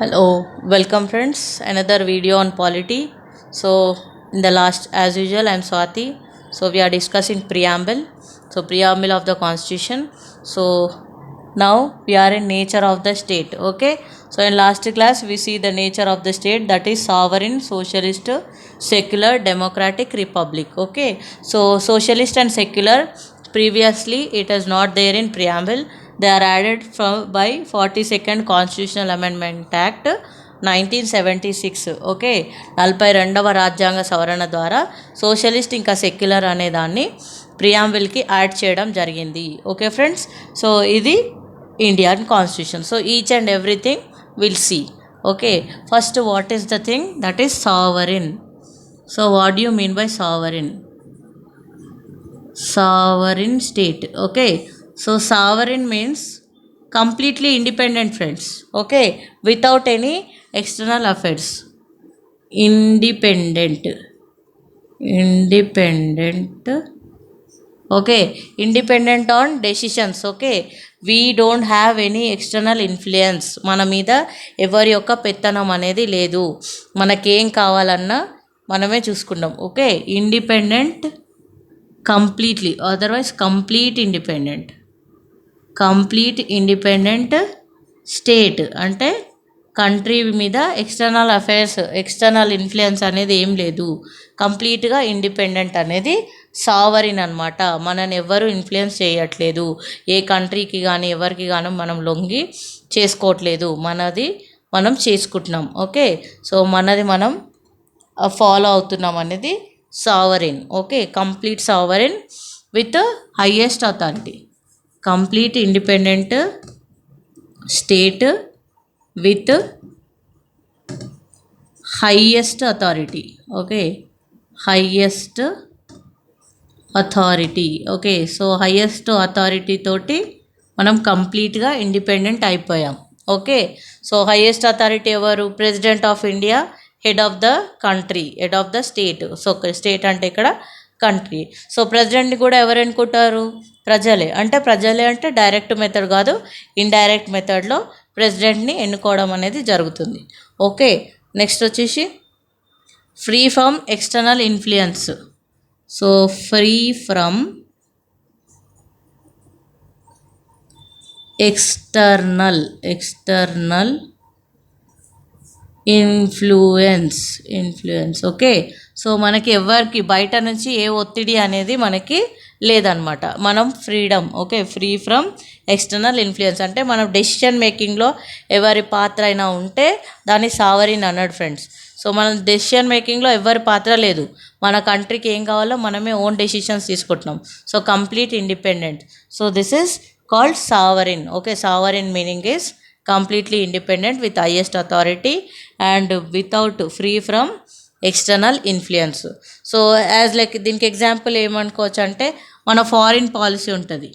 Hello, welcome friends. Another video on polity. So, in the last, as usual, I am Swati. So, we are discussing preamble. So, preamble of the Constitution. So, now we are in nature of the state. Okay. So, in last class, we see the nature of the state, that is sovereign, socialist, secular, democratic, republic. Okay. So, socialist and secular, previously it is not there in preamble. They are added by 42nd Constitutional Amendment Act 1976. Okay, 42వ రాజ్యాంగ సవరణ ద్వారా socialist ఇంకా secular అనే దాన్ని ప్రియాంబుల్కి add చేయడం జరిగింది. Okay friends, so ఇది Indian constitution. So each and everything will see. Okay, first what is the thing that is sovereign. So what do you mean by sovereign? Sovereign state. Okay, so sovereign means completely independent, friends. Okay, without any external affairs. Independent. Okay, independent on decisions. Okay, we don't have any external influence. మన మీద ఎవరి యొక్క పెత్తనం అనేది లేదు. మనకేం కావాలన్నా మనమే చూసుకుంటాం. Okay, independent completely, otherwise complete independent state అంటే కంట్రీ మీద ఎక్స్టర్నల్ అఫైర్స్, ఎక్స్టర్నల్ ఇన్ఫ్లుయెన్స్ అనేది ఏం లేదు. కంప్లీట్గా ఇండిపెండెంట్ అనేది సావరిన్ అనమాట. మనని ఎవరు ఇన్ఫ్లుయెన్స్ చేయట్లేదు, ఏ కంట్రీకి కానీ ఎవరికి కానీ మనం లొంగి చేసుకోవట్లేదు, మనది మనం చేసుకుంటున్నాం. ఓకే, సో మనది మనం ఫాలో అవుతున్నాం అనేది sovereign. Okay, complete sovereign with highest authority. Complete independent state with highest authority. Okay, highest authority. Okay, so highest authority తోటి మనం కంప్లీట్గా ఇండిపెండెంట్ అయిపోయాం. ఓకే, సో హైయెస్ట్ అథారిటీ ఎవరు? President of India, head of the country, head of the state. So state అంటే ఇక్కడ country. So ప్రెసిడెంట్ని కూడా ఎవరు ఎన్నుకుంటారు? ప్రజలే. అంటే ప్రజలే అంటే డైరెక్ట్ మెథడ్ కాదు, ఇండైరెక్ట్ మెథడ్లో ప్రెసిడెంట్ని ఎన్నుకోవడం అనేది జరుగుతుంది. ఓకే, నెక్స్ట్ వచ్చేసి free from external influence. So free from external influence. Okay, so మనకి ఎవరికి బయట నుంచి ఏ ఒత్తిడి అనేది మనకి లేదనమాట. మనం freedom. Okay, free from external influence అంటే మనం డెసిషన్ మేకింగ్లో ఎవరి పాత్ర అయినా ఉంటే దాన్ని సావరిన్ అన్నాడు ఫ్రెండ్స్. సో మనం డెసిషన్ మేకింగ్లో ఎవరి పాత్ర లేదు, మన కంట్రీకి ఏం కావాలో మనమే ఓన్ డెసిషన్స్ తీసుకుంటున్నాం. So complete independent. So this is called sovereign. Okay, sovereign meaning is completely independent with highest authority and without free from external influence. So as like దీనికి ఎగ్జాంపుల్ ఏమనుకోవచ్చు అంటే మన ఫారిన్ పాలసీ ఉంటుంది.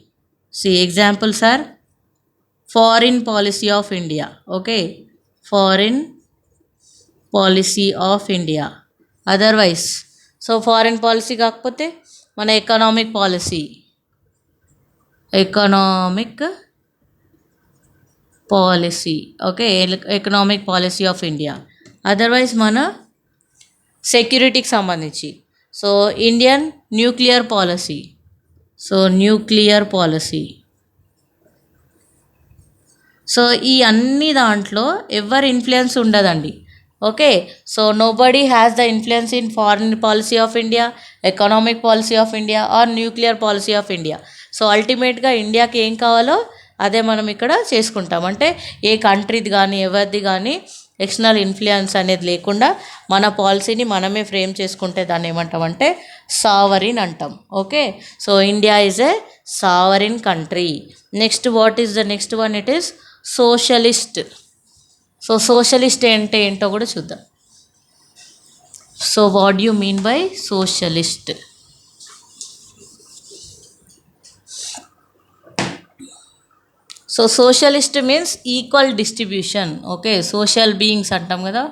See examples are foreign policy of India. Okay, foreign policy of India. Otherwise so foreign policy కాకపోతే మన economic policy okay, economic policy of India. Otherwise మన సెక్యూరిటీకి సంబంధించి so Indian nuclear policy. So ఈ అన్ని దాంట్లో ఎవరి ఇన్ఫ్లుయెన్స్ ఉండదండి. Okay, so nobody has the influence in foreign policy of India, economic policy of India are nuclear policy of India. So అల్టిమేట్గా ఇండియాకి ఏం కావాలో అదే మనం ఇక్కడ చేసుకుంటాం. అంటే ఏ కంట్రీది కానీ ఎవరిది కానీ ఎక్స్టర్నల్ ఇన్ఫ్లుయెన్స్ అనేది లేకుండా మన పాలసీని మనమే ఫ్రేమ్ చేసుకుంటే దాన్ని ఏమంటామంటే సావరిన్ అంటాం. Okay, so India is a sovereign country. Next what is the next one? It is socialist. So socialist అంటే ఏంటో కూడా చూద్దాం. So what you mean by socialist? So socialist means equal distribution. Okay, social beings అంటాం కదా,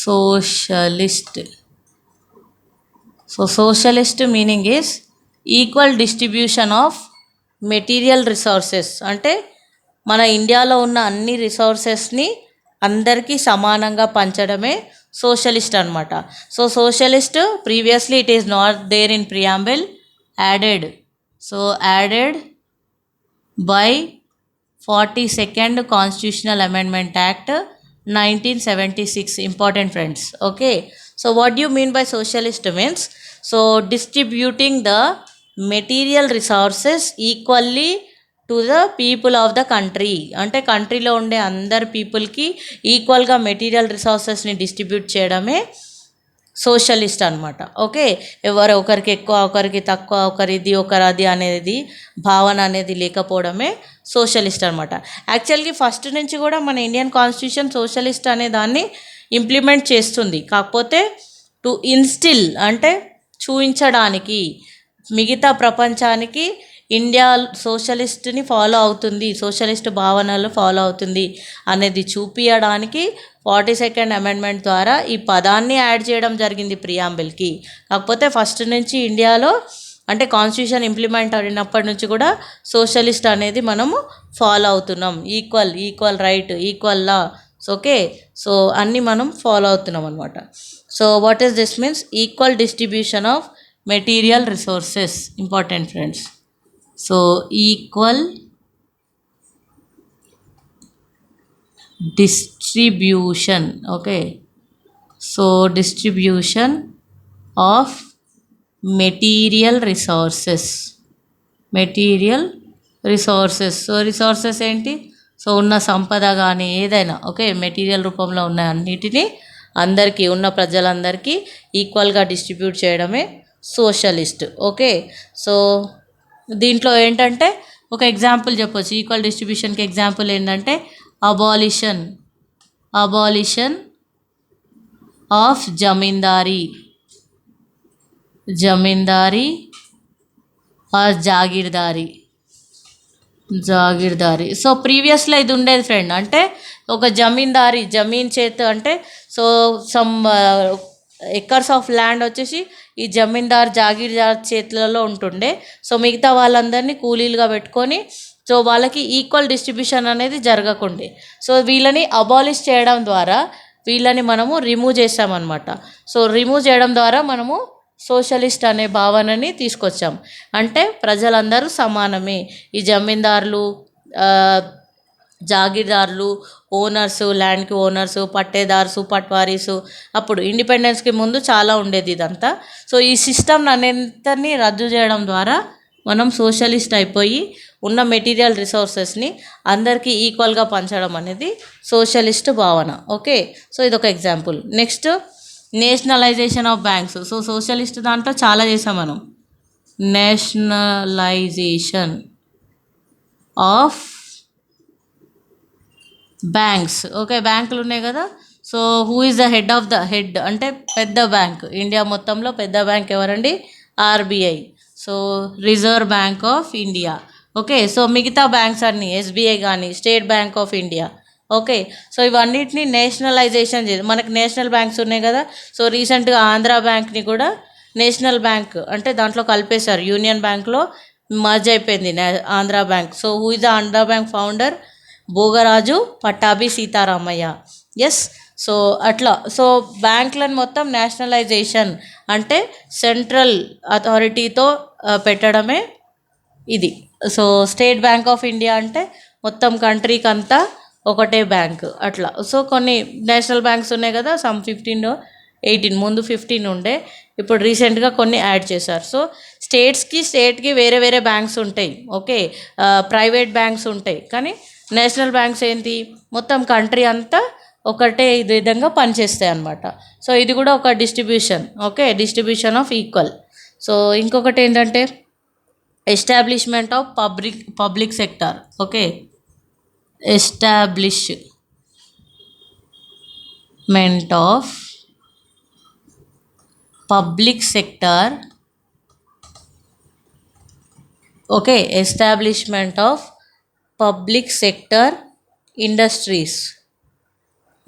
socialist. So socialist meaning is equal distribution of material resources. అంటే మన ఇండియాలో ఉన్న అన్ని రిసోర్సెస్ని అందరికీ సమానంగా పంచడమే సోషలిస్ట్ అనమాట. So socialist previously it is not there in preamble, added. So added by 42nd Constitutional Amendment Act 1976. Important friends. Okay. So what do you mean by socialist means? So distributing the material resources equally to the people of the country. అంటే కంట్రీలో ఉండే అందరు పీపుల్కి ఈక్వల్గా material రిసోర్సెస్ని distribute చేయడమే socialist అనమాట. Okay, ఎవరు ఒకరికి ఎక్కువ ఒకరికి తక్కువ ఒకరిది ఒకరది అనేది భావన అనేది లేకపోవడమే సోషలిస్ట్ అనమాట. యాక్చువల్గా ఫస్ట్ నుంచి కూడా మన ఇండియన్ కాన్స్టిట్యూషన్ సోషలిస్ట్ అనే దాన్ని ఇంప్లిమెంట్ చేస్తుంది. కాకపోతే టు ఇన్స్టిల్ అంటే చూపించడానికి మిగతా ప్రపంచానికి ఇండియా సోషలిస్ట్ని ఫాలో అవుతుంది, సోషలిస్ట్ భావనలు ఫాలో అవుతుంది అనేది చూపించడానికి 42nd అమెండ్మెంట్ ద్వారా ఈ పదాన్ని యాడ్ చేయడం జరిగింది ప్రియాంబుల్కి. కాకపోతే ఫస్ట్ నుంచి ఇండియాలో అంటే కాన్స్టిట్యూషన్ ఇంప్లిమెంట్ అయినప్పటి నుంచి కూడా సోషలిస్ట్ అనేది మనము ఫాలో అవుతున్నాం. ఈక్వల్ రైట్, ఈక్వల్ లా, ఓకే. సో అన్నీ మనం ఫాలో అవుతున్నాం అనమాట. So what is this means? Equal distribution of material resources. Important friends. So equal distribution, okay. So distribution of material resources. So resources ఏంటి? So ఉన్న సంపద కానీ ఏదైనా ఓకే మెటీరియల్ రూపంలో ఉన్న అన్నిటినీ అందరికీ ఉన్న ప్రజలందరికీ ఈక్వల్గా డిస్ట్రిబ్యూట్ చేయడమే సోషలిస్ట్. ఓకే, సో దీంట్లో ఏంటంటే ఒక ఎగ్జాంపుల్ చెప్పొచ్చు. ఈక్వల్ డిస్ట్రిబ్యూషన్కి ఎగ్జాంపుల్ ఏంటంటే abolition of zamindari or jagirdari. So ప్రీవియస్లో ఇది ఉండేది ఫ్రెండ్. అంటే ఒక జమీన్ చేతు అంటే so some acres of land వచ్చేసి ఈ జాగీర్దార్ చేతులలో ఉంటుండే. సో మిగతా వాళ్ళందరినీ కూలీలుగా పెట్టుకొని సో వాళ్ళకి ఈక్వల్ డిస్ట్రిబ్యూషన్ అనేది జరగకుండే. సో వీళ్ళని అబాలిష్ చేయడం ద్వారా వీళ్ళని మనము రిమూవ్ చేసామన్నమాట. సో రిమూవ్ చేయడం ద్వారా మనము సోషలిస్ట్ అనే భావనని తీసుకొచ్చాం. అంటే ప్రజలందరూ సమానమే. ఈ జమీందారులు, జాగీర్దారులు, ఓనర్సు, ల్యాండ్కి ఓనర్సు, పట్టేదార్సు, పట్వారీసు, అప్పుడు ఇండిపెండెన్స్కి ముందు చాలా ఉండేది ఇదంతా. సో ఈ సిస్టమ్ అన్నింటినీ రద్దు చేయడం ద్వారా మనం సోషలిస్ట్ అయిపోయి ఉన్న మెటీరియల్ రిసోర్సెస్ని అందరికీ ఈక్వల్గా పంచడం అనేది సోషలిస్ట్ భావన. ఓకే, సో ఇదొక example. Next nationalisation of banks. So socialist దాంట్లో చాలా చేసాం మనం. Nationalisation of banks. ఓకే, బ్యాంకులు ఉన్నాయి కదా. So who is the head అంటే పెద్ద బ్యాంక్ ఇండియా మొత్తంలో పెద్ద బ్యాంక్ ఎవరండి? RBI. So reserve bank of India. Okay, so మిగతా బ్యాంక్స్ అన్నీ ఎస్బీఐ కానీ state Bank of India. Okay, so ఇవన్నిటిని నేషనలైజేషన్ చేసి మనకి నేషనల్ బ్యాంక్స్ ఉన్నాయి కదా. సో రీసెంట్గా ఆంధ్రా బ్యాంక్ని కూడా నేషనల్ బ్యాంక్ అంటే దాంట్లో కలిపేశారు. యూనియన్ బ్యాంక్లో మర్జ్ అయిపోయింది Andhra Bank. So who is the Andhra Bank founder? Bhogaraju Pattabhi Sitaramayya. Yes, so అట్లా సో బ్యాంకులను మొత్తం నేషనలైజేషన్ అంటే సెంట్రల్ అథారిటీతో పెట్టడమే ఇది. So State Bank of India అంటే మొత్తం కంట్రీకి అంతా ఒకటే బ్యాంక్ అట్లా. సో కొన్ని నేషనల్ బ్యాంక్స్ ఉన్నాయి కదా, సమ్ 15 18, ముందు 15 ఉండే, ఇప్పుడు రీసెంట్గా కొన్ని యాడ్ చేశారు. సో స్టేట్కి వేరే వేరే బ్యాంక్స్ ఉంటాయి. ఓకే, ప్రైవేట్ బ్యాంక్స్ ఉంటాయి. కానీ నేషనల్ బ్యాంక్స్ ఏంటి మొత్తం కంట్రీ అంతా ఒకటే విధంగా పనిచేస్తాయి అన్నమాట. సో ఇది కూడా ఒక distribution. Okay, distribution of equal. So ఇంకొకటి ఏంటంటే establishment of public sector. Okay, establishment of public sector. Okay, establishment of public sector industries.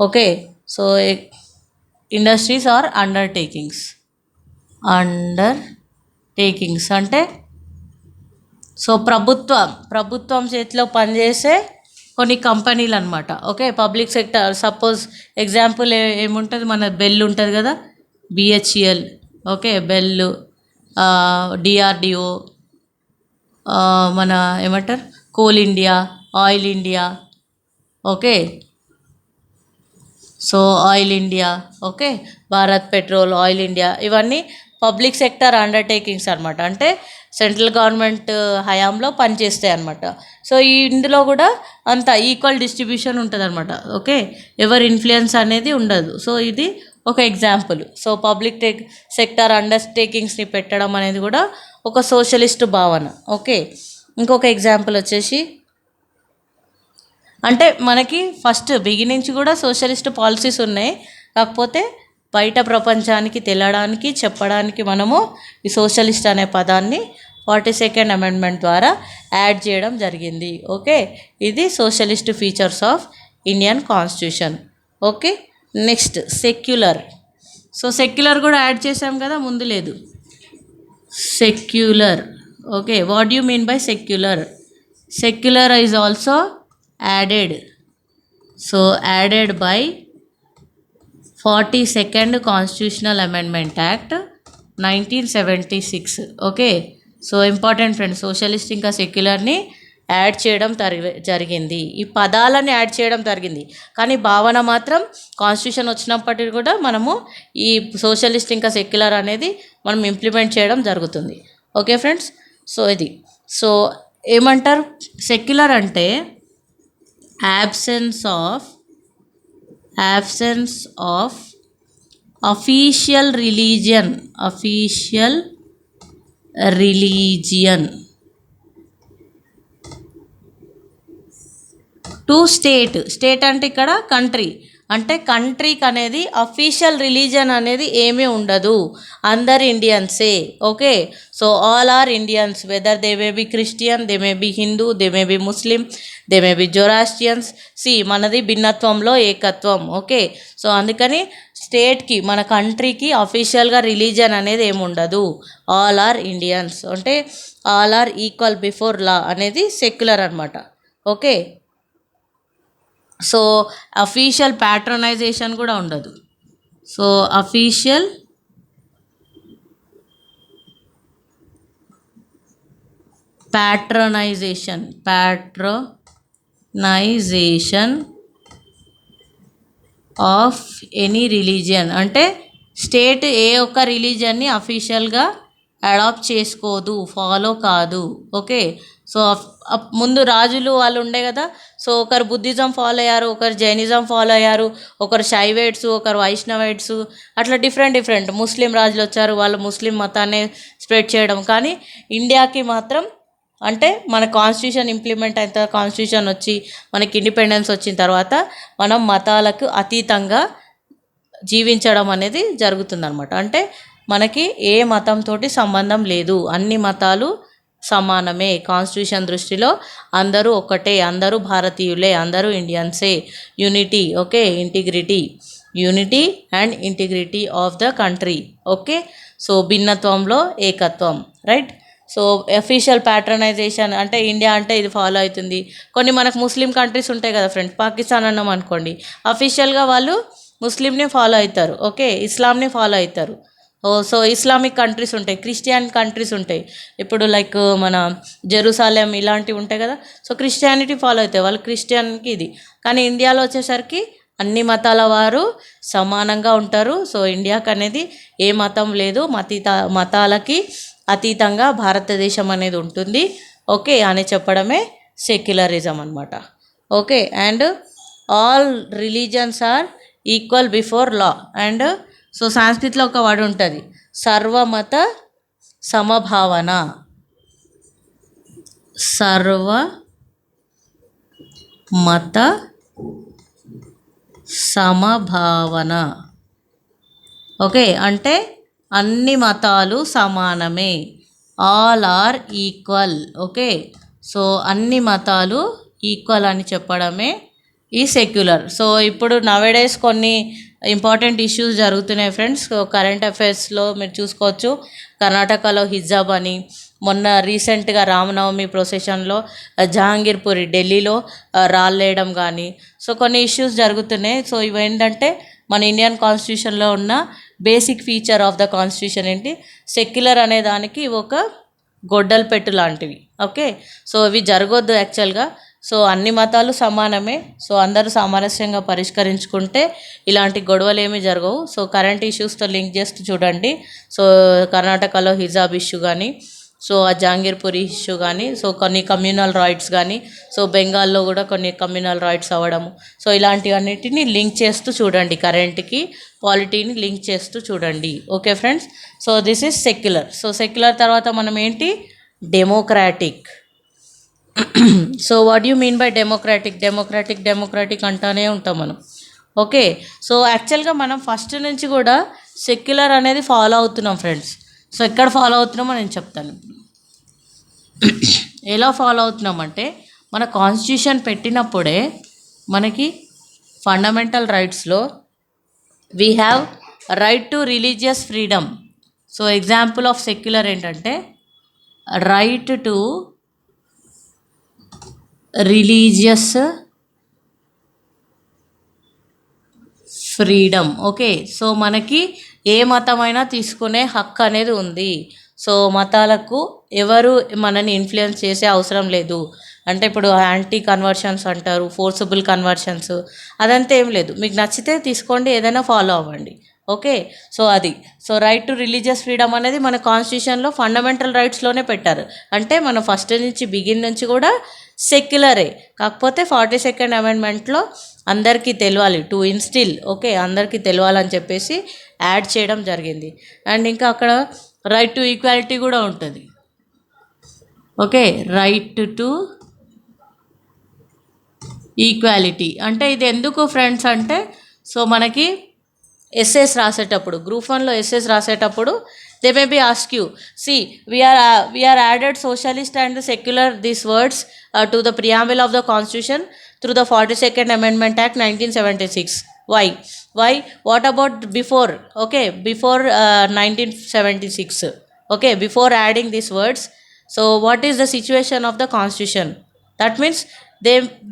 Okay, so industries or undertakings అంటే సో ప్రభుత్వం చేతిలో పనిచేసే కొన్ని కంపెనీలు అనమాట. Okay, public sector suppose example ఏముంటుంది, మన బెల్ ఉంటుంది కదా, బిహెచ్ఈఎల్, ఓకే, బెల్, డిఆర్డిఓ, మన ఏమంటారు, coal India, oil India, okay, so oil India, okay, Bharat petrol, oil India, ఇవన్నీ పబ్లిక్ సెక్టర్ అండర్టేకింగ్స్ అనమాట. అంటే సెంట్రల్ గవర్నమెంట్ హయాంలో పనిచేస్తాయి అనమాట. సో ఇందులో కూడా అంత ఈక్వల్ డిస్ట్రిబ్యూషన్ ఉంటుంది అనమాట. ఓకే, ఎవరి ఇన్ఫ్లుయెన్స్ అనేది ఉండదు. సో ఇది ఒక ఎగ్జాంపుల్. సో పబ్లిక్ సెక్టర్ అండర్టేకింగ్స్ని పెట్టడం అనేది కూడా ఒక సోషలిస్ట్ భావన. ఓకే, ఇంకొక ఎగ్జాంపుల్ వచ్చేసి, అంటే మనకి ఫస్ట్ బిగినింగ్ కూడా సోషలిస్ట్ పాలసీస్ ఉన్నాయి, కాకపోతే బయట ప్రపంచానికి తెలియడానికి చెప్పడానికి మనము ఈ సోషలిస్ట్ అనే పదాన్ని 42nd అమెండ్మెంట్ ద్వారా యాడ్ చేయడం జరిగింది. ఓకే, ఇది socialist features of Indian constitution. Okay, next secular. So secular కూడా యాడ్ చేసాం కదా, ముందు లేదు. Secular, okay, what you mean by secular? Secular is also added. So added by 42nd constitutional amendment act 1976. Okay, so important friends, socialist ఇంకా సెక్యులర్ని add చేయడం జరిగింది. ఈ పదాలని యాడ్ చేయడం జరిగింది, కానీ భావన మాత్రం కాన్స్టిట్యూషన్ వచ్చినప్పటికీ కూడా మనము ఈ సోషలిస్ట్ ఇంకా సెక్యులర్ అనేది మనం ఇంప్లిమెంట్ చేయడం జరుగుతుంది. ఓకే ఫ్రెండ్స్, సో ఇది. సో ఏమంటారు, సెక్యులర్ అంటే absence of official religion to state అంటే ఇక్కడ కంట్రీ, అంటే కంట్రీకి అనేది అఫీషియల్ రిలీజన్ అనేది ఏమీ ఉండదు, అందరు ఇండియన్సే. Okay, so all are Indians, whether they may be Christian, they may be Hindu, they may be Muslim, they may be Zoroastrians. మనది భిన్నత్వంలో ఏకత్వం. ఓకే, సో అందుకని స్టేట్కి, మన కంట్రీకి అఫీషియల్గా రిలీజన్ అనేది ఏముండదు, ఆల్ ఆర్ ఇండియన్స్, అంటే all are equal before law అనేది సెక్యులర్ అనమాట. ఓకే, సో అఫీషియల్ ప్యాట్రనైజేషన్ కూడా ఉండదు. So official patronization of any religion, అంటే స్టేట్ ఏ ఒక్క రిలీజియన్ని అఫీషియల్గా అడాప్ట్ చేసుకోదు, ఫాలో కాదు. ఓకే, సో ముందు రాజులు వాళ్ళు ఉండే కదా, సో ఒకరు బుద్ధిజం ఫాలో అయ్యారు, ఒకరు జైనిజం ఫాలో అయ్యారు, ఒకరు శైవైట్స్, ఒకరు వైష్ణవైట్స్, అట్లా డిఫరెంట్ ముస్లిం రాజులు వచ్చారు, వాళ్ళు ముస్లిం మతాన్ని స్ప్రెడ్ చేయడం. కానీ ఇండియాకి మాత్రం, అంటే మన కాన్స్టిట్యూషన్ ఇంప్లిమెంట్ అయిన తర్వాత, కాన్స్టిట్యూషన్ వచ్చి మనకి ఇండిపెండెన్స్ వచ్చిన తర్వాత మనం మతాలకు అతీతంగా జీవించడం అనేది జరుగుతుందన్నమాట. అంటే మనకి ఏ మతంతో సంబంధం లేదు, అన్ని మతాలు సమానమే కాన్స్టిట్యూషన్ దృష్టిలో, అందరూ ఒకటే, అందరూ భారతీయులే, అందరూ ఇండియన్సే. Unity, okay, unity and integrity of the country. Okay, so భిన్నత్వంలో ఏకత్వం, రైట్. సో అఫీషియల్ ప్యాట్రనైజేషన్ అంటే ఇండియా అంటే ఇది ఫాలో అవుతుంది. కొన్ని మనకు ముస్లిం కంట్రీస్ ఉంటాయి కదా ఫ్రెండ్స్, పాకిస్తాన్ అన్నాం అనుకోండి, అఫీషియల్గా వాళ్ళు ముస్లింని ఫాలో అవుతారు, ఓకే, ఇస్లాంని ఫాలో అవుతారు. సో ఇస్లామిక్ కంట్రీస్ ఉంటాయి, క్రిస్టియన్ కంట్రీస్ ఉంటాయి, ఇప్పుడు లైక్ మన జెరూసలేం ఇలాంటివి ఉంటాయి కదా, సో క్రిస్టియానిటీ ఫాలో అవుతాయి వాళ్ళు, క్రిస్టియన్కి ఇది. కానీ ఇండియాలో వచ్చేసరికి అన్ని మతాల వారు సమానంగా ఉంటారు. సో ఇండియాకి అనేది ఏ మతం లేదు, మతాలకి అతీతంగా భారతదేశం అనేది ఉంటుంది. ఓకే అని చెప్పడమే సెక్యులరిజం అనమాట. Okay, and all religions are equal before law. And so సంస్కృతిలో ఒక వర్డ్ ఉంటుంది, సర్వమత సమభావన. సర్వమత సమభావన, ఓకే, అంటే అన్ని మతాలు సమానమే, all are equal. Okay, so అన్ని మతాలు ఈక్వల్ అని చెప్పడమే ఈ సెక్యులర్. సో ఇప్పుడు నవేడేస్ కొన్ని ఇంపార్టెంట్ ఇష్యూస్ జరుగుతున్నాయి ఫ్రెండ్స్. కరెంట్ అఫైర్స్లో మీరు చూసుకోవచ్చు, కర్ణాటకలో హిజాబ్ అని, మొన్న రీసెంట్గా రామనవమి ప్రొసెషన్లో జహాంగీర్పూరి ఢిల్లీలో రాళ్ళేయడం కానీ, సో కొన్ని ఇష్యూస్ జరుగుతున్నాయి. సో ఇవేంటంటే మన ఇండియన్ కాన్స్టిట్యూషన్లో ఉన్న basic feature of the constitution ఏంటి, సెక్యులర్ అనే దానికి ఒక గొడ్డలు పెట్టు లాంటివి. ఓకే, సో ఇవి జరగొద్దు యాక్చువల్గా. సో అన్ని మతాలు సమానమే. సో అందరూ సామరస్యంగా పరిష్కరించుకుంటే ఇలాంటి గొడవలు ఏమీ జరగవు. సో కరెంట్ ఇష్యూస్తో లింక్ చేస్తూ చూడండి. సో కర్ణాటకలో హిజాబ్ ఇష్యూ కానీ, సో ఆ జహాంగీర్పూరి ఇష్యూ కానీ, సో కొన్ని కమ్యూనల్ రైట్స్ కానీ, సో బెంగాల్లో కూడా కొన్ని కమ్యూనల్ రైట్స్ అవ్వడము, సో ఇలాంటివన్నిటిని లింక్ చేస్తూ చూడండి. కరెంట్కి పాలిటీని లింక్ చేస్తూ చూడండి. Okay friends, so this is secular. So secular తర్వాత మనం ఏంటి, democratic. So what you mean by democratic అంటానే ఉంటాం మనం. ఓకే, సో యాక్చువల్గా మనం ఫస్ట్ నుంచి కూడా సెక్యులర్ అనేది ఫాలో అవుతున్నాం ఫ్రెండ్స్. సో ఎక్కడ ఫాలో అవుతున్నామో నేను చెప్తాను. ఎలా ఫాలో అవుతున్నామంటే, మన కాన్స్టిట్యూషన్ పెట్టినప్పుడే మనకి ఫండమెంటల్ రైట్స్లో we have right to religious freedom. So example of secular ఏంటంటే right to religious freedom. Okay, so మనకి ఏ మతమైనా తీసుకునే హక్కు అనేది ఉంది. సో మతాలకు ఎవరు మనని ఇన్ఫ్లుయెన్స్ చేసే అవసరం లేదు. అంటే ఇప్పుడు యాంటీ కన్వర్షన్స్ అంటారు, ఫోర్సబుల్ కన్వర్షన్స్, అదంతా ఏం లేదు. మీకు నచ్చితే తీసుకోండి, ఏదైనా ఫాలో అవ్వండి. ఓకే, సో అది. So right to religious freedom అనేది మన కాన్స్టిట్యూషన్లో ఫండమెంటల్ రైట్స్లోనే పెట్టారు. అంటే మనం ఫస్ట్ నుంచి బిగిన్ నుంచి కూడా సెక్యులరే. కాకపోతే 42nd అమెండ్మెంట్లో అందరికీ తెలియాలి, టు ఇన్స్టిల్. ఓకే, అందరికీ తెలియాలని చెప్పేసి యాడ్ చేయడం జరిగింది. అండ్ ఇంకా అక్కడ రైట్ టు ఈక్వాలిటీ కూడా ఉంటుంది. ఓకే, రైట్ టు ఈక్వాలిటీ అంటే ఇది ఎందుకు ఫ్రెండ్స్ అంటే, సో మనకి ఎస్ఎస్ రాసేటప్పుడు, గ్రూప్ 1లో ఎస్ఎస్ రాసేటప్పుడు they may be ask you, see we are added socialist and secular these words to the preamble of the constitution through the 42nd Amendment Act 1976. Why? What about before? Okay, before 1976. Okay, before adding these words, so what is the situation of the constitution? That means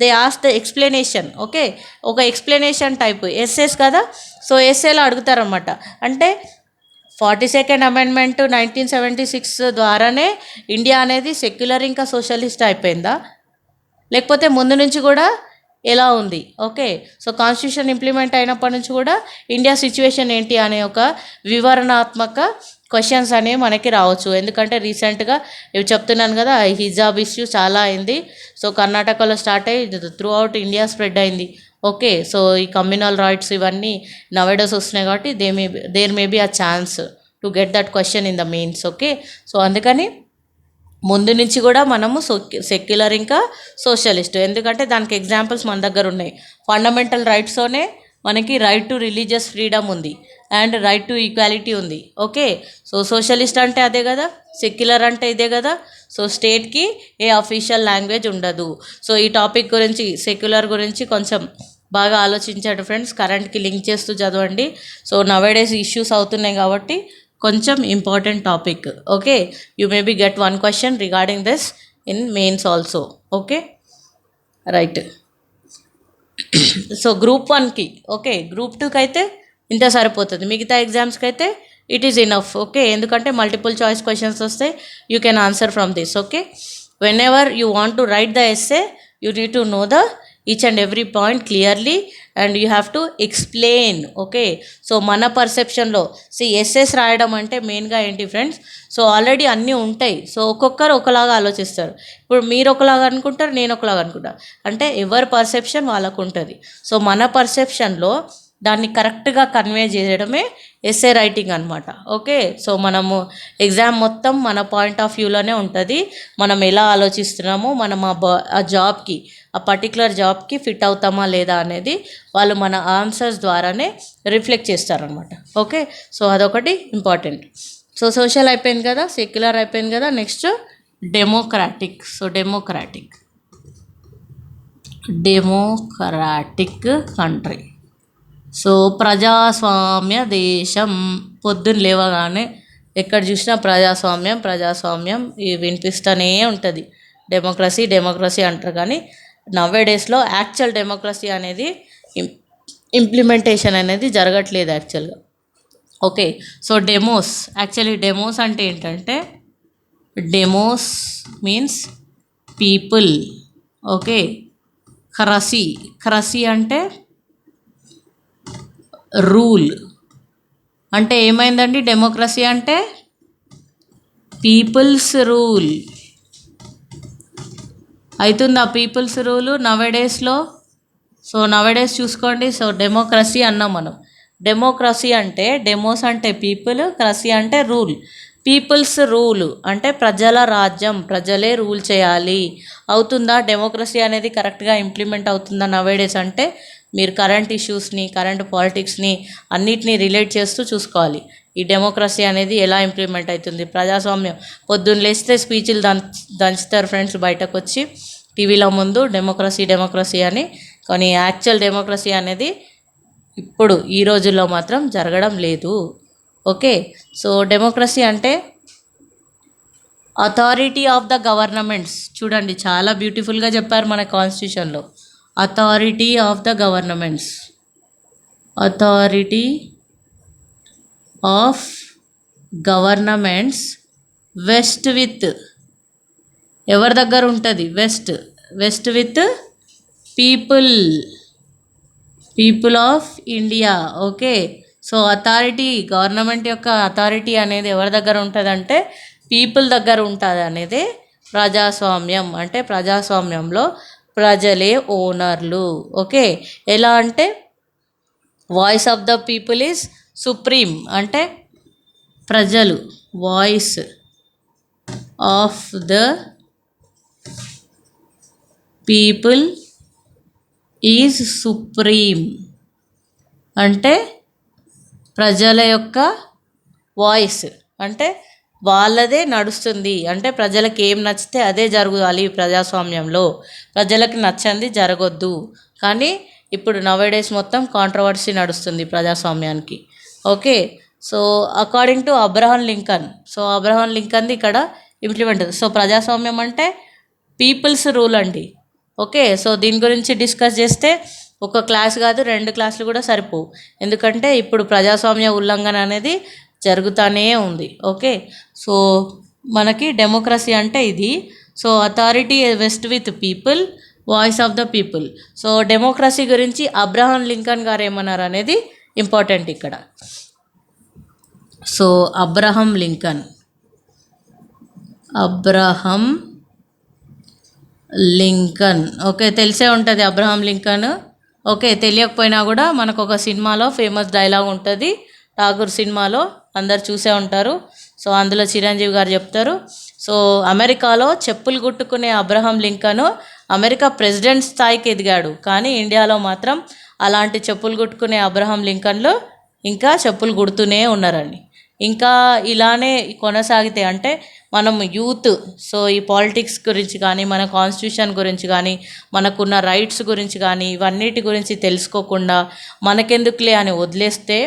they ask the explanation. Okay, ఒక explanation type SS కదా. So ఎస్ఏలో అడుగుతారన్నమాట. అంటే 42nd Amendment 1976 ద్వారానే India అనేది secular ఇంకా socialist అయిపోయిందా, లేకపోతే ముందు నుంచి కూడా ఎలా ఉంది? ఓకే, సో కాన్స్టిట్యూషన్ ఇంప్లిమెంట్ అయినప్పటి నుంచి కూడా ఇండియా సిచ్యువేషన్ ఏంటి అనే ఒక వివరణాత్మక క్వశ్చన్స్ అనేవి మనకి రావచ్చు. ఎందుకంటే రీసెంట్గా ఇవి చెప్తున్నాను కదా, హిజాబ్ ఇష్యూ చాలా అయింది. సో కర్ణాటకలో స్టార్ట్ అయ్యి త్రూ అవుట్ ఇండియా స్ప్రెడ్ అయింది. ఓకే, సో ఈ కమ్యూనల్ రైట్స్ ఇవన్నీ నవేడేస్ వస్తున్నాయి కాబట్టి there may be a chance to get that question in the mains. Okay, so అందుకని ముందు నుంచి కూడా మనము సెక్యులర్ ఇంకా సోషలిస్ట్, ఎందుకంటే దానికి ఎగ్జాంపుల్స్ మన దగ్గర ఉన్నాయి. ఫండమెంటల్ రైట్స్తోనే మనకి రైట్ టు రిలీజియస్ ఫ్రీడమ్ ఉంది అండ్ రైట్ టు ఈక్వాలిటీ ఉంది. ఓకే, సో సోషలిస్ట్ అంటే అదే కదా, సెక్యులర్ అంటే ఇదే కదా. సో స్టేట్కి ఏ అఫీషియల్ లాంగ్వేజ్ ఉండదు. సో ఈ టాపిక్ గురించి, సెక్యులర్ గురించి కొంచెం బాగా ఆలోచించండి ఫ్రెండ్స్. కరెంట్కి లింక్ చేస్తూ చదవండి. సో నవేడేస్ ఇష్యూస్ అవుతున్నాయి కాబట్టి కొంచెం important topic. Okay, you may be get 1 question regarding this in mains also. Okay, right. So group 1కి, ఓకే, గ్రూప్ 2కి అయితే ఇంత సరిపోతుంది. మిగతా ఎగ్జామ్స్కి అయితే ఇట్ ఈస్ ఇనఫ్. ఓకే, ఎందుకంటే మల్టిపుల్ చాయిస్ క్వశ్చన్స్ వస్తాయి. You can answer from this. Okay, whenever you want to write the essay, you need to know the each and every point clearly and you have to explain. Okay, so మన పర్సెప్షన్లో SS రాయడం అంటే మెయిన్గా ఏంటి friends, so already అన్నీ ఉంటాయి. So ఒక్కొక్కరు ఒకలాగా ఆలోచిస్తారు. ఇప్పుడు మీరు ఒకలాగా అనుకుంటారు, నేను ఒకలాగా అనుకుంటా, అంటే ఎవరి పర్సెప్షన్ వాళ్ళకు ఉంటుంది. సో మన పర్సెప్షన్లో దాన్ని కరెక్ట్గా కన్వే చేయడమే ఎస్ఏ రైటింగ్ అనమాట. ఓకే, సో మనము ఎగ్జామ్ మొత్తం మన పాయింట్ ఆఫ్ వ్యూలోనే ఉంటుంది. మనం ఎలా ఆలోచిస్తున్నామో, మనం ఆ జాబ్కి, ఆ పర్టికులర్ జాబ్కి ఫిట్ అవుతామా లేదా అనేది వాళ్ళు మన ఆన్సర్స్ ద్వారానే రిఫ్లెక్ట్ చేస్తారనమాట. ఓకే, సో అదొకటి ఇంపార్టెంట్. సో సోషల్ అయిపోయింది కదా, సెక్యులర్ అయిపోయింది కదా, next democratic. So democratic country. So ప్రజాస్వామ్య దేశం. పొద్దున్న లేవగానే ఎక్కడ చూసినా ప్రజాస్వామ్యం ప్రజాస్వామ్యం ఇవి వినిపిస్తూనే ఉంటుంది. డెమోక్రసీ డెమోక్రసీ అంటారు, కానీ నవ్వే డేస్లో యాక్చువల్ డెమోక్రసీ అనేది ఇంప్లిమెంటేషన్ అనేది జరగట్లేదు యాక్చువల్గా. Okay, so demos, actually demos అంటే ఏంటంటే, డెమోస్ మీన్స్ పీపుల్. ఓకే, క్రసీ, క్రసీ అంటే రూల్. అంటే ఏమైందండి, డెమోక్రసీ అంటే పీపుల్స్ రూల్ అవుతుందా, పీపుల్స్ రూలు నవడేస్లో. సో నవడేస్ చూసుకోండి. సో డెమోక్రసీ అన్నాం మనం. డెమోక్రసీ అంటే డెమోస్ అంటే పీపుల్, క్రసీ అంటే రూల్. పీపుల్స్ రూల్ అంటే ప్రజల రాజ్యం, ప్రజలే రూల్ చేయాలి. అవుతుందా డెమోక్రసీ అనేది కరెక్ట్గా ఇంప్లిమెంట్ అవుతుందా నవేడేస్ అంటే, మీరు కరెంట్ ఇష్యూస్ని, కరెంట్ పాలిటిక్స్ని అన్నిటినీ రిలేట్ చేస్తూ చూసుకోవాలి. ఈ డెమోక్రసీ అనేది ఎలా ఇంప్లిమెంట్ అవుతుంది. ప్రజాస్వామ్యం పొద్దున్న లేస్తే స్పీచ్లు దంచుతారు ఫ్రెండ్స్ బయటకు వచ్చి టీవీలో ముందు, డెమోక్రసీ డెమోక్రసీ అని. కానీ యాక్చువల్ డెమోక్రసీ అనేది ఇప్పుడు ఈ రోజుల్లో మాత్రం జరగడం లేదు. ఓకే, సో డెమోక్రసీ అంటే అథారిటీ ఆఫ్ ద గవర్నమెంట్స్. చూడండి చాలా బ్యూటిఫుల్గా చెప్పారు మన కాన్స్టిట్యూషన్లో. Authority of the governments, authority of governments vest with, ఎవరి దగ్గర ఉంటుంది, vest, vest with people, people of India. Okay, so authority, government యొక్క అథారిటీ అనేది ఎవరి దగ్గర ఉంటుందంటే పీపుల్ దగ్గర ఉంటుంది అనేది ప్రజాస్వామ్యం. అంటే ప్రజాస్వామ్యంలో ప్రజలే ఓనర్లు. ఓకే, ఎలా అంటే voice of the people is supreme, అంటే ప్రజలు, voice of the people is supreme, అంటే ప్రజల యొక్క వాయిస్ అంటే వాళ్ళదే నడుస్తుంది. అంటే ప్రజలకు ఏం నచ్చితే అదే జరగాలి ప్రజాస్వామ్యంలో, ప్రజలకు నచ్చంది జరగొద్దు. కానీ ఇప్పుడు నవేడేస్ మొత్తం కాంట్రవర్సీ నడుస్తుంది ప్రజాస్వామ్యానికి. Okay, so according to Abraham Lincoln, so Abraham లింకన్ది ఇక్కడ ఇంప్లిమెంట్. సో ప్రజాస్వామ్యం అంటే పీపుల్స్ రూల్ అండి. ఓకే, సో దీని గురించి డిస్కస్ చేస్తే ఒక క్లాస్ కాదు 2 క్లాసులు కూడా సరిపోవు, ఎందుకంటే ఇప్పుడు ప్రజాస్వామ్య ఉల్లంఘన అనేది జరుగుతూనే ఉంది. ఓకే, సో మనకి డెమోక్రసీ అంటే ఇది. So authority west with people, voice of the people. So democracy గురించి అబ్రహం లింకన్ గారు ఏమన్నారు అనేది ఇంపార్టెంట్ ఇక్కడ. So Abraham Lincoln, Abraham Lincoln. Okay, తెలిసే ఉంటుంది అబ్రహం లింకన్. ఓకే, తెలియకపోయినా కూడా మనకు ఒక సినిమాలో ఫేమస్ డైలాగ్ ఉంటుంది, ఠాగూర్ సినిమాలో అందరు చూసే ఉంటారు. సో అందులో చిరంజీవి గారు చెప్తారు, సో అమెరికాలో చెప్పులు కుట్టుకునే అబ్రహం లింకన్ అమెరికా ప్రెసిడెంట్ స్థాయికి ఎదిగాడు, కానీ ఇండియాలో మాత్రం అలాంటి చెప్పులు కుట్టుకునే అబ్రహం లింకన్లు ఇంకా చెప్పులు కుడుతూనే ఉన్నారండి. ఇంకా ఇలానే కొనసాగితే అంటే మనం యూత్, సో ఈ పాలిటిక్స్ గురించి కానీ, మన కాన్స్టిట్యూషన్ గురించి కానీ, మనకున్న రైట్స్ గురించి కానీ, ఇవన్నిటి గురించి తెలుసుకోకుండా మనకెందుకులే అని వదిలేస్తే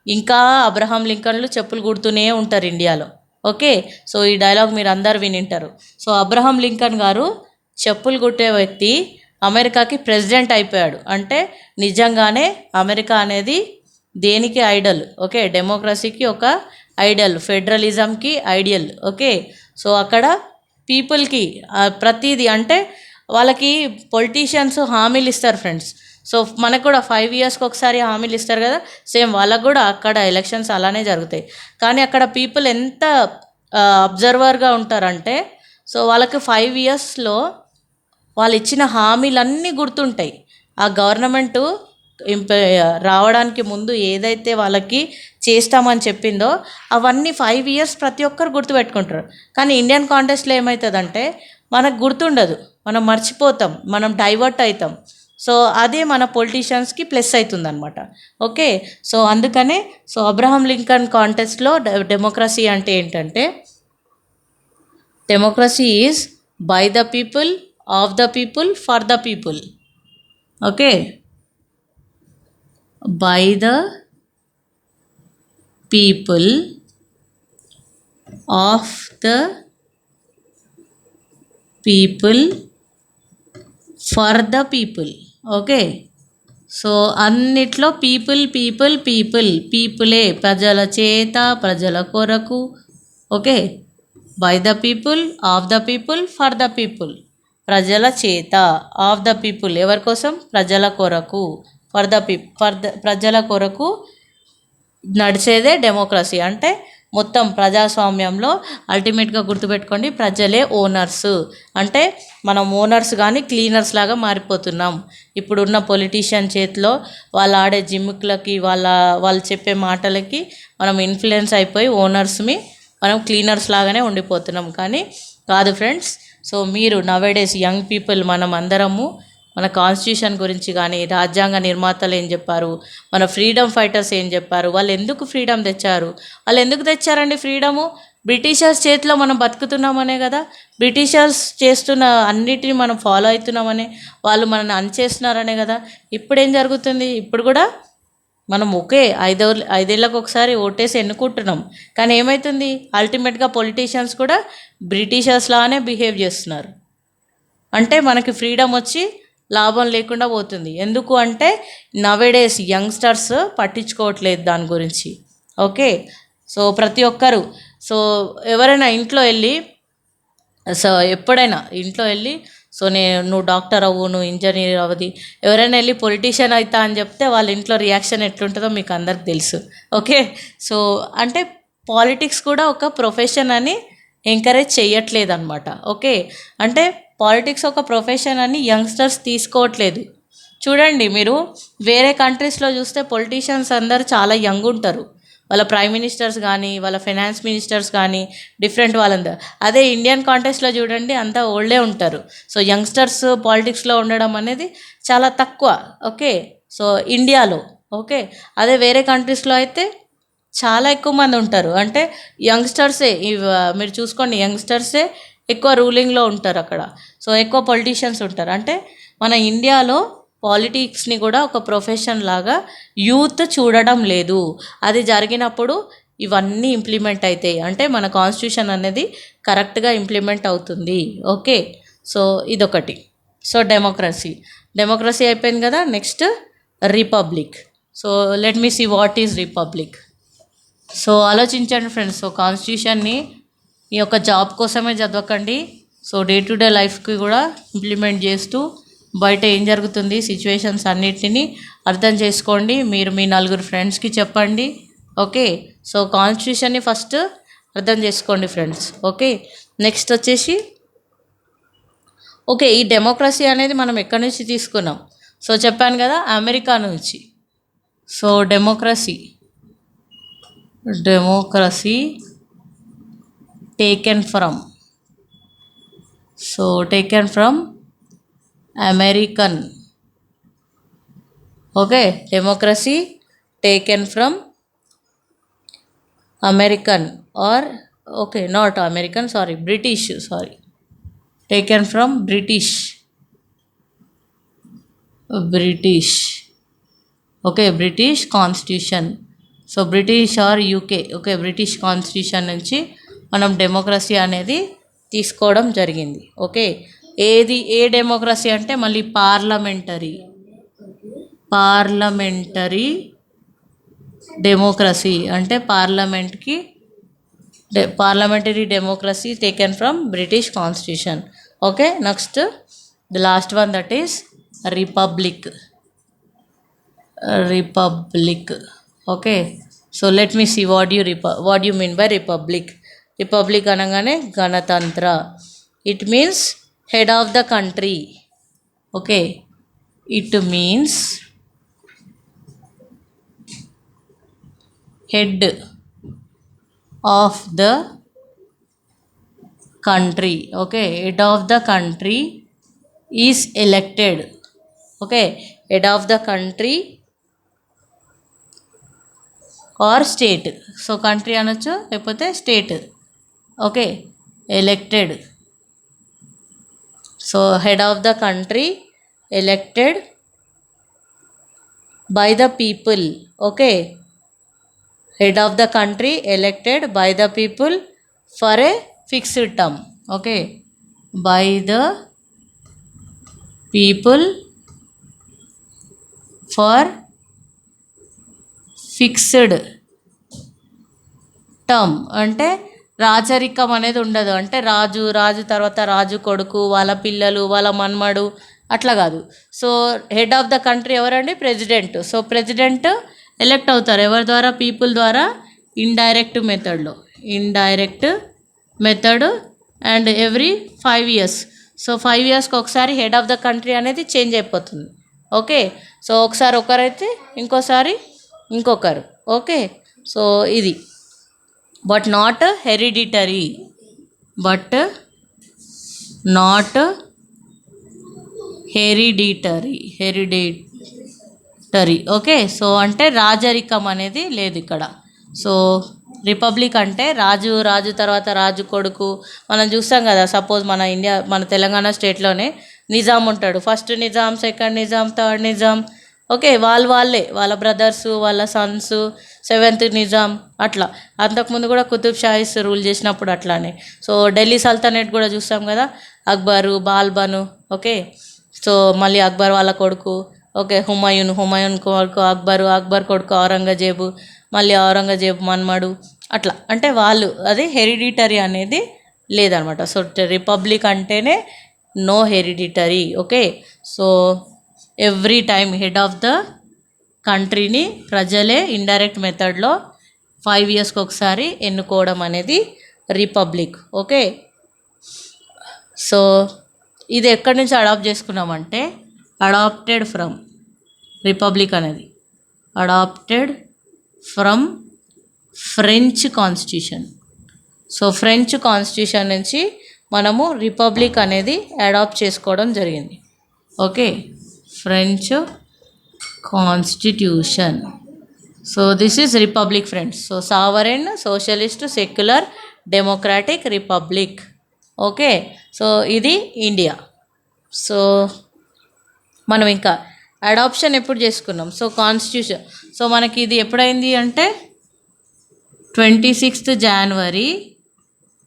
ఇంకా అబ్రహం లింకన్లు చెప్పులు కుడుతూనే ఉంటారు ఇండియాలో. ఓకే, సో ఈ డైలాగ్ మీరు అందరు వినింటారు. సో అబ్రహం లింకన్ గారు చెప్పులు కుట్టే వ్యక్తి అమెరికాకి ప్రెసిడెంట్ అయిపోయాడు. అంటే నిజంగానే అమెరికా అనేది దేనికి ఐడల్, ఓకే, డెమోక్రసీకి ఒక ఐడియల్, ఫెడరలిజంకి ఐడియల్. ఓకే, సో అక్కడ పీపుల్కి ప్రతిదీ అంటే వాళ్ళకి పొలిటీషియన్స్ హామీలు ఇస్తారు ఫ్రెండ్స్. సో మనకు కూడా 5 ఇయర్స్కి ఒకసారి హామీలు ఇస్తారు కదా, సేమ్ వాళ్ళకు కూడా అక్కడ ఎలక్షన్స్ అలానే జరుగుతాయి. కానీ అక్కడ పీపుల్ ఎంత అబ్జర్వర్గా ఉంటారంటే, సో వాళ్ళకి 5 ఇయర్స్లో వాళ్ళు ఇచ్చిన హామీలన్నీ గుర్తుంటాయి. ఆ గవర్నమెంటు రావడానికి ముందు ఏదైతే వాళ్ళకి చేస్తామని చెప్పిందో అవన్నీ 5 ఇయర్స్ ప్రతి ఒక్కరు గుర్తుపెట్టుకుంటారు. కానీ ఇండియన్ కాంటెస్ట్లో ఏమవుతుందంటే మనకు గుర్తుండదు, మనం మర్చిపోతాం, మనం డైవర్ట్ అవుతాం. సో అదే మన పొలిటీషియన్స్కి ప్లస్ అవుతుందన్నమాట. ఓకే, సో అందుకనే సో అబ్రహం లింకన్ కాంటెస్ట్లో డెమోక్రసీ అంటే ఏంటంటే, democracy is by the people, of the people, for the people. Okay, by the people, of the people for the people. Okay, so అన్నిట్లో people people people, పీపులే, ప్రజల చేత, ప్రజల కొరకు. Okay, by the people, of the people, for the people. ప్రజల చేత, of the people ఎవరి కోసం, ప్రజల కొరకు, ప్రజల కొరకు నడిచేదే డెమోక్రసీ. అంటే మొత్తం ప్రజాస్వామ్యంలో అల్టిమేట్గా గుర్తుపెట్టుకోండి, ప్రజలే ఓనర్స్. అంటే మనం ఓనర్స్ కానీ క్లీనర్స్ లాగా మారిపోతున్నాం ఇప్పుడున్న పొలిటీషియన్ చేతిలో. వాళ్ళు ఆడే జిమ్ములకి, వాళ్ళు చెప్పే మాటలకి మనం ఇన్ఫ్లుయెన్స్ అయిపోయి ఓనర్స్ని మనం క్లీనర్స్ లాగానే ఉండిపోతున్నాం. కానీ కాదు ఫ్రెండ్స్. సో మీరు నవేడేస్ యంగ్ పీపుల్, మనం అందరము మన కాన్స్టిట్యూషన్ గురించి కానీ, రాజ్యాంగ నిర్మాతలు ఏం చెప్పారు, మన ఫ్రీడమ్ ఫైటర్స్ ఏం చెప్పారు, వాళ్ళు ఎందుకు ఫ్రీడమ్ తెచ్చారు, వాళ్ళు ఎందుకు తెచ్చారండి ఫ్రీడము? బ్రిటిషర్స్ చేతిలో మనం బతుకుతున్నామనే కదా, బ్రిటిషర్స్ చేస్తున్న అన్నిటిని మనం ఫాలో అవుతున్నామనే, వాళ్ళు మనల్ని అణచేస్తున్నారనే కదా. ఇప్పుడు ఏం జరుగుతుంది? ఇప్పుడు కూడా మనం ఒకే ఐదేళ్ళకు ఒకసారి ఓటేసి ఎన్నుకుంటున్నాం. కానీ ఏమవుతుంది? అల్టిమేట్గా పొలిటీషియన్స్ కూడా బ్రిటిషర్స్ లానే బిహేవ్ చేస్తున్నారు. అంటే మనకి ఫ్రీడమ్ వచ్చి లాభం లేకుండా పోతుంది. ఎందుకు అంటే నవేడేస్ యంగ్స్టర్స్ పట్టించుకోవట్లేదు దాని గురించి. ఓకే, సో ప్రతి ఒక్కరు, సో ఎవరైనా ఇంట్లో వెళ్ళి, సో ఎప్పుడైనా ఇంట్లో వెళ్ళి, సో నువ్వు డాక్టర్ అవ్వు, నువ్వు ఇంజనీర్ అవ్వది, ఎవరైనా వెళ్ళి పొలిటీషియన్ అవుతా అని చెప్తే వాళ్ళ ఇంట్లో రియాక్షన్ ఎట్లుంటుందో మీకు అందరికి తెలుసు. ఓకే, సో అంటే పాలిటిక్స్ కూడా ఒక ప్రొఫెషన్ అని ఎంకరేజ్ చేయట్లేదు అనమాట. ఓకే, అంటే పాలిటిక్స్ ఒక ప్రొఫెషన్ అని యంగ్స్టర్స్ తీసుకోవట్లేదు. చూడండి, మీరు వేరే కంట్రీస్లో చూస్తే పొలిటీషియన్స్ అందరు చాలా యంగ్ ఉంటారు. వాళ్ళ ప్రైమ్ మినిస్టర్స్ కానీ, వాళ్ళ ఫైనాన్స్ మినిస్టర్స్ కానీ, డిఫరెంట్ వాళ్ళందరూ. అదే ఇండియన్ కాంటెక్స్లో చూడండి, అంతా ఓల్డే ఉంటారు. సో యంగ్స్టర్స్ పాలిటిక్స్లో ఉండడం అనేది చాలా తక్కువ. ఓకే, సో ఇండియాలో. ఓకే, అదే వేరే కంట్రీస్లో అయితే చాలా ఎక్కువ మంది ఉంటారు. అంటే యంగ్స్టర్సే, మీరు చూసుకోండి, యంగ్స్టర్సే ఎక్కువ రూలింగ్లో ఉంటారు అక్కడ. సో ఎక్కువ పొలిటీషియన్స్ ఉంటారు. అంటే మన ఇండియాలో పాలిటిక్స్ని కూడా ఒక ప్రొఫెషన్ లాగా యూత్ చూడడం లేదు. అది జరిగినప్పుడు ఇవన్నీ ఇంప్లిమెంట్ అవుతాయి. అంటే మన కాన్స్టిట్యూషన్ అనేది కరెక్ట్గా ఇంప్లిమెంట్ అవుతుంది. ఓకే, సో ఇదొకటి. సో డెమోక్రసీ అయిపోయింది కదా. Next republic. So let me see what is republic. So ఆలోచించండి ఫ్రెండ్స్. సో కాన్స్టిట్యూషన్ని ఈ యొక్క జాబ్ కోసమే చదవకండి. సో డే టు డే లైఫ్కి కూడా ఇంప్లిమెంట్ చేస్తూ బయట ఏం జరుగుతుంది సిచ్యువేషన్స్ అన్నిటిని అర్థం చేసుకోండి. మీరు మీ నలుగురు ఫ్రెండ్స్కి చెప్పండి. ఓకే, సో కాన్స్టిట్యూషన్ని ఫస్ట్ అర్థం చేసుకోండి ఫ్రెండ్స్. ఓకే, నెక్స్ట్ వచ్చేసి, ఓకే, ఈ డెమోక్రసీ అనేది మనం ఎక్కడి నుంచి తీసుకున్నాం? సో చెప్పాను కదా, అమెరికా నుంచి. So democracy taken from American. Okay, democracy taken from American, or okay, not American, sorry, British, taken from British. Okay, British constitution. So British or UK. Okay, British constitution నుంచి మనం democracy అనేది తీసుకోవడం జరిగింది. Okay, ఏ democracy అంటే మళ్ళీ parliamentary democracy అంటే parliamentary democracy taken from British constitution. Okay, next the last one, that is republic. Okay, so let me see what you mean by republic. Republic అనగానే గణతంత్ర. It means head of the country. Okay, it means head of the country. Okay, head of the country is elected. Okay, head of the country or state. So country అనొచ్చు, లేకపోతే state. Okay, elected. So head of the country elected by the people. Okay, head of the country elected by the people for a fixed term. Okay, by the people for fixed term. అంటే రాచరికం అనేది ఉండదు. అంటే రాజు తర్వాత రాజు కొడుకు, వాళ్ళ పిల్లలు, వాళ్ళ మన్మడు అట్లా కాదు. So head of the country ఎవరండి? ప్రెసిడెంట్. సో ప్రెసిడెంట్ ఎలెక్ట్ అవుతారు ఎవరి ద్వారా? పీపుల్ ద్వారా, indirect method and every 5 years. So 5 yearsకి ఒకసారి హెడ్ ఆఫ్ ద కంట్రీ అనేది చేంజ్ అయిపోతుంది. ఓకే, సో ఒకసారి ఒకరైతే ఇంకోసారి ఇంకొకరు. ఓకే, సో ఇది but not hereditary. Okay, so అంటే రాజరికం అనేది లేదు ఇక్కడ. సో రిపబ్లిక్ అంటే రాజు తర్వాత రాజు కొడుకు. మనం చూస్తాం కదా, సపోజ్ మన తెలంగాణ స్టేట్లోనే నిజాం ఉంటాడు. First Nizam, second Nizam, third Nizam. Okay, వాళ్ళ బ్రదర్సు, వాళ్ళ సన్స్, 7th నిజాం అట్లా. అంతకుముందు కూడా కుతుబ్ షాహీస్ రూల్ చేసినప్పుడు అట్లానే. సో ఢిల్లీ సల్తనెట్ కూడా చూస్తాం కదా, అక్బరు, బాల్బను. ఓకే, సో మళ్ళీ అక్బర్ వాళ్ళ కొడుకు. ఓకే, హుమాయూన్ కొడుకు అక్బర్ కొడుకు ఔరంగజేబు, మళ్ళీ ఔరంగజేబు మన్మడు అట్లా. అంటే వాళ్ళు అది హెరిడిటరీ అనేది లేదనమాట. సో రిపబ్లిక్ అంటేనే no hereditary. Okay, so every time head of the కంట్రీని ప్రజలే ఇండైరెక్ట్ మెథడ్లో 5 yearsకి ఒకసారి ఎన్నుకోవడం అనేది రిపబ్లిక్. ఓకే, సో ఇది ఎక్కడి నుంచి అడాప్ట్ చేసుకున్నామంటే అడాప్టెడ్ ఫ్రమ్ రిపబ్లిక్ అనేది adapted from French constitution. So French constitution నుంచి మనము రిపబ్లిక్ అనేది అడాప్ట్ చేసుకోవడం జరిగింది. Okay, French constitution. So this is republic friends. So sovereign, socialist, secular, democratic, republic. Okay, so ఇది ఇండియా. సో మనం ఇంకా అడాప్షన్ ఎప్పుడు చేసుకున్నాం? So constitution. సో మనకి ఇది ఎప్పుడైంది అంటే 26th January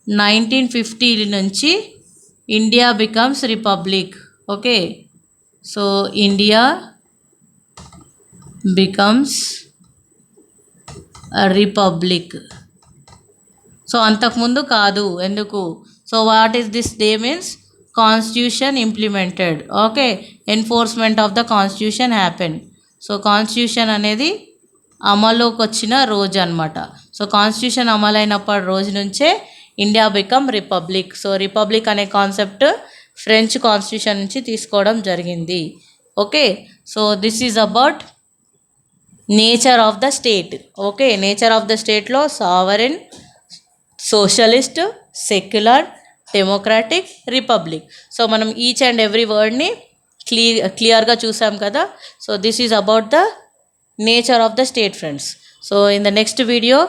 1950 నుంచి India becomes republic. Okay, so India becomes republic. So అంతకుముందు కాదు. ఎందుకు? So what is this day means constitution implemented. Okay, enforcement of the constitution happen. So constitution అనేది అమలుకి వచ్చిన రోజు అనమాట. సో కాన్స్టిట్యూషన్ అమలైనప్పటి రోజు నుంచే India become republic. So republic అనే కాన్సెప్ట్ ఫ్రెంచ్ కాన్స్టిట్యూషన్ నుంచి తీసుకోవడం జరిగింది. Okay, so this is about nature of the state. Okay, nature of the స్టేట్లో sovereign, socialist, secular, democratic, republic. So మనం ఈచ్ అండ్ ఎవ్రీ వర్డ్ని క్లియర్గా చూసాం కదా. So this is about the nature of the state friends. So in the next video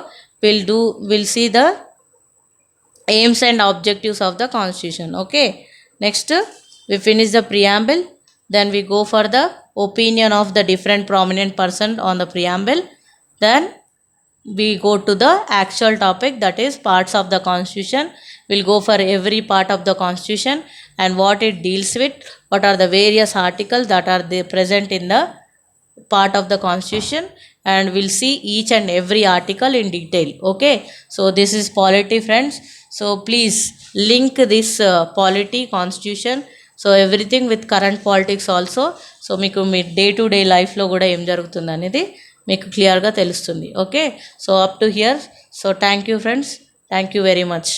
we'll see the aims and objectives of the constitution. Okay, next we finish the preamble, then we go for the opinion of the different prominent person on the preamble, then we go to the actual topic, that is parts of the constitution. We'll go for every part of the constitution and what it deals with, what are the various articles that are present in the part of the constitution, and we'll see each and every article in detail. Okay, so this is polity friends. So please link this polity constitution, so everything with current politics also. So మీకు మీ day to day లైఫ్లో కూడా ఏం జరుగుతుంది అనేది మీకు క్లియర్గా తెలుస్తుంది. Okay, so up to hear. So thank you friends, thank you very much.